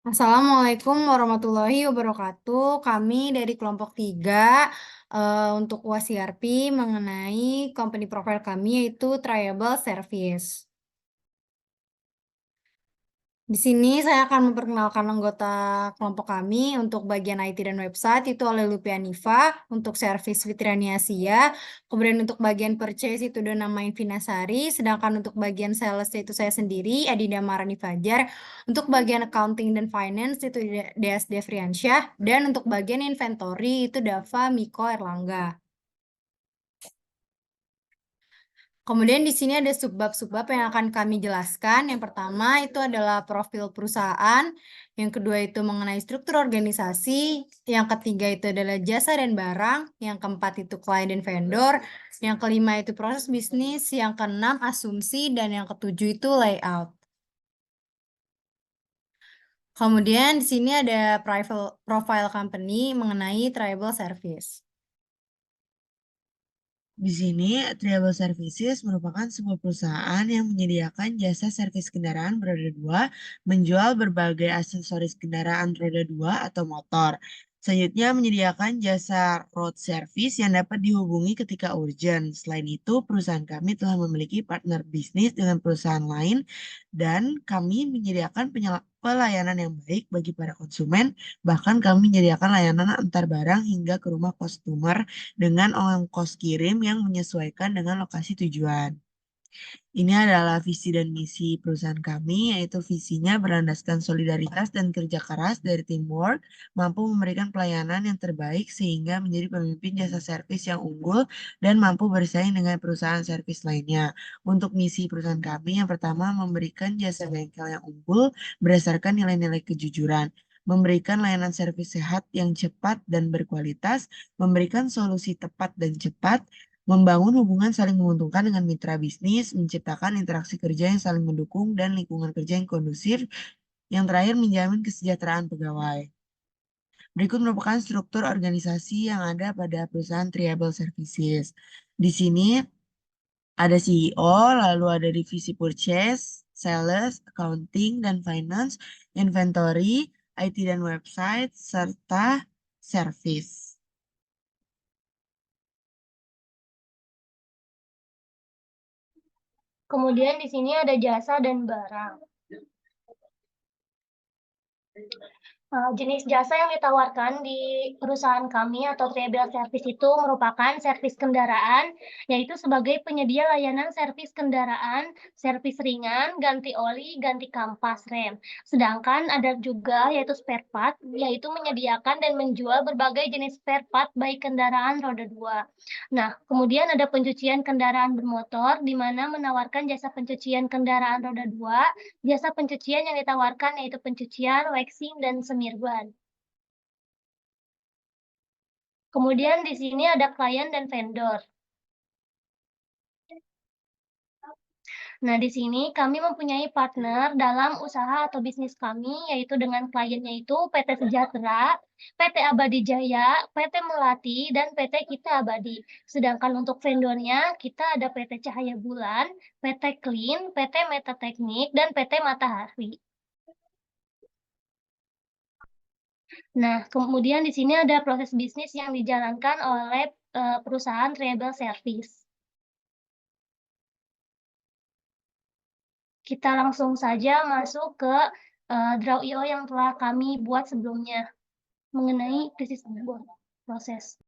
Assalamualaikum warahmatullahi wabarakatuh. Kami dari kelompok 3 untuk UASYRP mengenai company profile kami yaitu Triable Service. Di sini saya akan memperkenalkan anggota kelompok kami untuk bagian IT dan website itu oleh Lupianifa, untuk service Fitriani Asia, kemudian untuk bagian purchase itu udah namain Vinasari, sedangkan untuk bagian sales itu saya sendiri, Adinda Marani Fajar, untuk bagian accounting dan finance itu DS Devriansyah, dan untuk bagian inventory itu Dava Miko Erlangga. Kemudian di sini ada subbab-subbab yang akan kami jelaskan. Yang pertama itu adalah profil perusahaan, yang kedua itu mengenai struktur organisasi, yang ketiga itu adalah jasa dan barang, yang keempat itu klien dan vendor, yang kelima itu proses bisnis, yang keenam asumsi, dan yang ketujuh itu layout. Kemudian di sini ada profile company mengenai Tribal Service. Di sini, Triable Services merupakan sebuah perusahaan yang menyediakan jasa servis kendaraan beroda dua, menjual berbagai aksesoris kendaraan roda dua atau motor. Selanjutnya, menyediakan jasa road service yang dapat dihubungi ketika urgent. Selain itu, perusahaan kami telah memiliki partner bisnis dengan perusahaan lain, dan kami menyediakan pelayanan yang baik bagi para konsumen. Bahkan kami menyediakan layanan antar barang hingga ke rumah customer dengan ongkos kirim yang menyesuaikan dengan lokasi tujuan. Ini adalah visi dan misi perusahaan kami, yaitu visinya berlandaskan solidaritas dan kerja keras dari teamwork, mampu memberikan pelayanan yang terbaik sehingga menjadi pemimpin jasa servis yang unggul dan mampu bersaing dengan perusahaan servis lainnya. Untuk misi perusahaan kami, yang pertama memberikan jasa bengkel yang unggul berdasarkan nilai-nilai kejujuran, memberikan layanan servis sehat yang cepat dan berkualitas, memberikan solusi tepat dan cepat, membangun hubungan saling menguntungkan dengan mitra bisnis, menciptakan interaksi kerja yang saling mendukung, dan lingkungan kerja yang kondusif. Yang terakhir, menjamin kesejahteraan pegawai. Berikut merupakan struktur organisasi yang ada pada perusahaan Triable Services. Di sini ada CEO, lalu ada divisi purchase, sales, accounting, dan finance, inventory, IT dan website, serta service. Kemudian di sini ada jasa dan barang. Jenis jasa yang ditawarkan di perusahaan kami atau Triable Service itu merupakan servis kendaraan, yaitu sebagai penyedia layanan servis kendaraan, servis ringan, ganti oli, ganti kampas rem. Sedangkan ada juga yaitu spare part, yaitu menyediakan dan menjual berbagai jenis spare part baik kendaraan roda 2. Nah, kemudian ada pencucian kendaraan bermotor, di mana menawarkan jasa pencucian kendaraan roda 2. Jasa pencucian yang ditawarkan yaitu pencucian, waxing, dan semir ban. Kemudian di sini ada klien dan vendor. Nah, di sini kami mempunyai partner dalam usaha atau bisnis kami, yaitu dengan kliennya itu PT Sejahtera, PT Abadi Jaya, PT Melati, dan PT Kita Abadi. Sedangkan untuk vendornya, kita ada PT Cahaya Bulan, PT Clean, PT Meta Teknik, dan PT Matahari. Nah, kemudian di sini ada proses bisnis yang dijalankan oleh perusahaan Triable Service. Kita langsung saja masuk ke Draw.io yang telah kami buat sebelumnya mengenai krisis proses.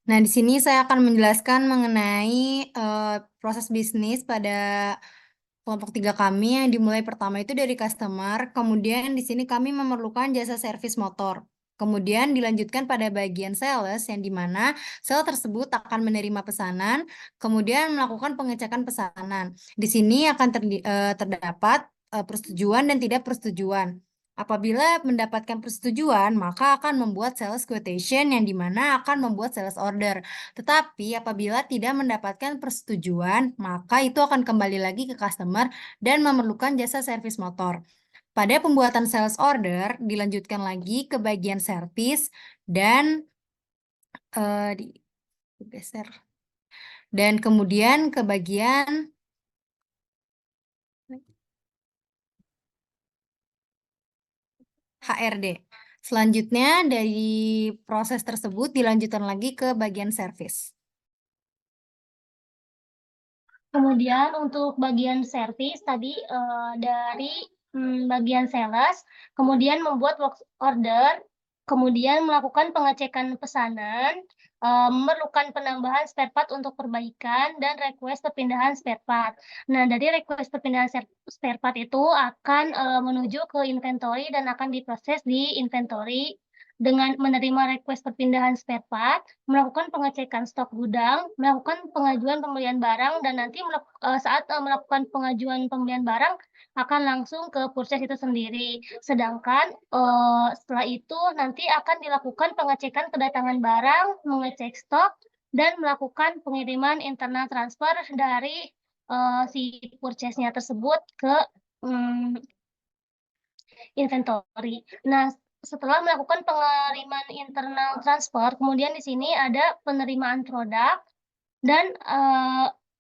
Nah, di sini saya akan menjelaskan mengenai proses bisnis pada kelompok 3 kami yang dimulai pertama itu dari customer, kemudian di sini kami memerlukan jasa servis motor. Kemudian dilanjutkan pada bagian sales yang dimana sales tersebut akan menerima pesanan, kemudian melakukan pengecekan pesanan. Di sini akan terdapat persetujuan dan tidak persetujuan. Apabila mendapatkan persetujuan, maka akan membuat sales quotation yang dimana akan membuat sales order. Tetapi apabila tidak mendapatkan persetujuan, maka itu akan kembali lagi ke customer dan memerlukan jasa servis motor. Pada pembuatan sales order, dilanjutkan lagi ke bagian service dan digeser. Dan kemudian ke bagian HRD. Selanjutnya dari proses tersebut dilanjutkan lagi ke bagian service. Kemudian untuk bagian servis tadi dari bagian sales, kemudian membuat work order, kemudian melakukan pengecekan pesanan, memerlukan penambahan spare part untuk perbaikan, dan request perpindahan spare part. Nah, dari request perpindahan spare part itu akan menuju ke inventory dan akan diproses di inventory. Dengan menerima request perpindahan spare part, melakukan pengecekan stok gudang, melakukan pengajuan pembelian barang, dan nanti saat melakukan pengajuan pembelian barang akan langsung ke purchase itu sendiri. Sedangkan setelah itu nanti akan dilakukan pengecekan kedatangan barang, mengecek stok, dan melakukan pengiriman internal transfer dari si purchase-nya tersebut ke inventory. Nah, setelah melakukan pengiriman internal transfer, kemudian di sini ada penerimaan produk dan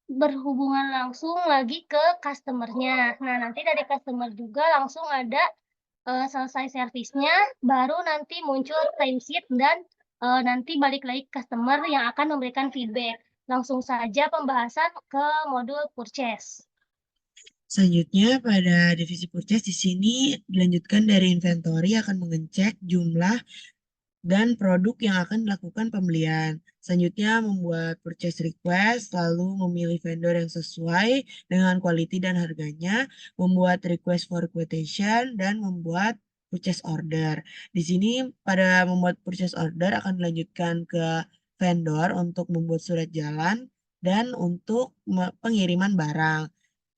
berhubungan langsung lagi ke customer-nya. Nah, nanti dari customer juga langsung ada selesai servisnya, baru nanti muncul timesheet dan nanti balik lagi ke customer yang akan memberikan feedback. Langsung saja pembahasan ke modul purchase. Selanjutnya, pada divisi purchase di sini dilanjutkan dari inventory akan mengecek jumlah dan produk yang akan dilakukan pembelian. Selanjutnya, membuat purchase request, lalu memilih vendor yang sesuai dengan quality dan harganya, membuat request for quotation, dan membuat purchase order. Di sini, pada membuat purchase order akan dilanjutkan ke vendor untuk membuat surat jalan dan untuk pengiriman barang.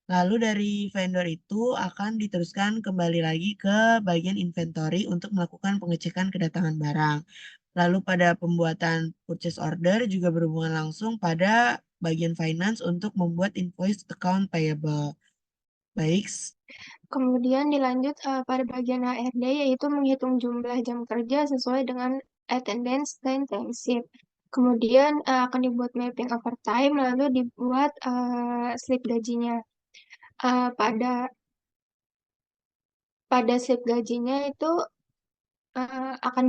Lalu dari vendor itu akan diteruskan kembali lagi ke bagian inventory untuk melakukan pengecekan kedatangan barang. Lalu pada pembuatan purchase order juga berhubungan langsung pada bagian finance untuk membuat invoice account payable. Baik, Kemudian dilanjut pada bagian HRD, yaitu menghitung jumlah jam kerja sesuai dengan attendance dan timesheet. Kemudian akan dibuat mapping overtime, lalu dibuat slip gajinya. Pada slip gajinya itu akan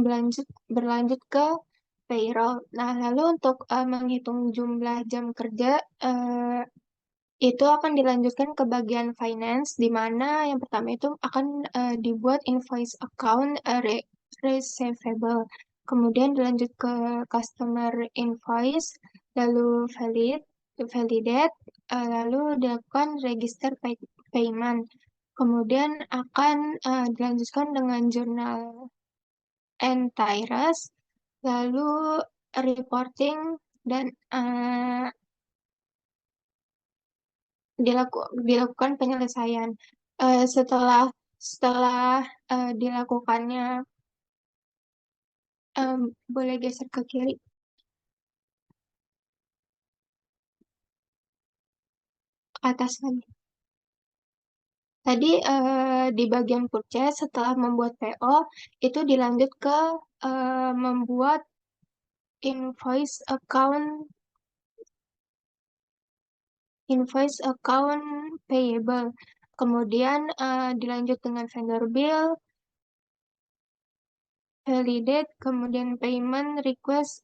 berlanjut ke payroll. Nah, lalu untuk menghitung jumlah jam kerja itu akan dilanjutkan ke bagian finance, di mana yang pertama itu akan dibuat invoice account receivable. Kemudian dilanjut ke customer invoice, lalu validate, lalu dilakukan register payment. Kemudian akan dilanjutkan dengan journal entries, lalu reporting, dan dilakukan penyelesaian. Setelah dilakukannya, boleh geser ke kiri. Ke atas lagi. Tadi di bagian purchase setelah membuat PO itu dilanjut ke membuat invoice account payable. Kemudian dilanjut dengan vendor bill, validate, kemudian payment request,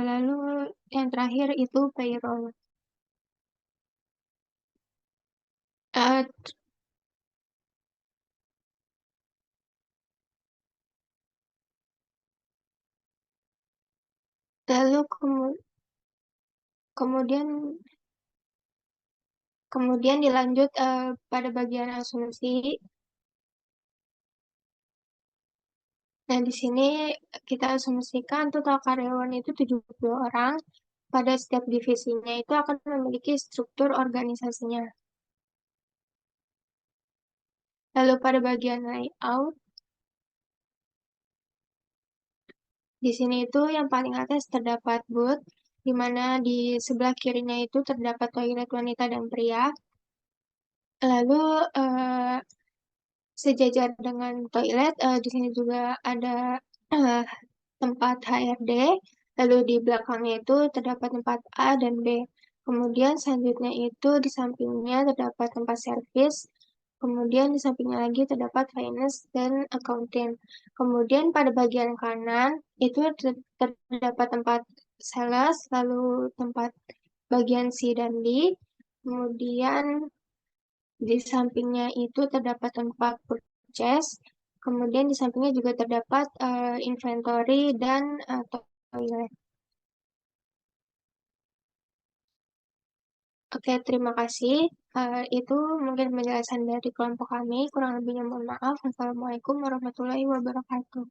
lalu yang terakhir itu payroll. Uh, Lalu kemudian dilanjut pada bagian asumsi. Nah, di sini kita asumsikan total karyawan itu 70 orang. Pada setiap divisinya itu akan memiliki struktur organisasinya. Lalu pada bagian layout, di sini itu yang paling atas terdapat booth, di mana di sebelah kirinya itu terdapat toilet wanita dan pria. Lalu sejajar dengan toilet, di sini juga ada tempat HRD, lalu di belakangnya itu terdapat tempat A dan B. Kemudian selanjutnya itu di sampingnya terdapat tempat servis, Kemudian di sampingnya lagi terdapat finance dan accounting. Kemudian pada bagian kanan itu terdapat tempat sales, lalu tempat bagian C dan D. Kemudian di sampingnya itu terdapat tempat purchase. Kemudian di sampingnya juga terdapat inventory dan toilet. Oke, terima kasih. Itu mungkin penjelasan dari kelompok kami. Kurang lebihnya mohon maaf. Wassalamualaikum warahmatullahi wabarakatuh.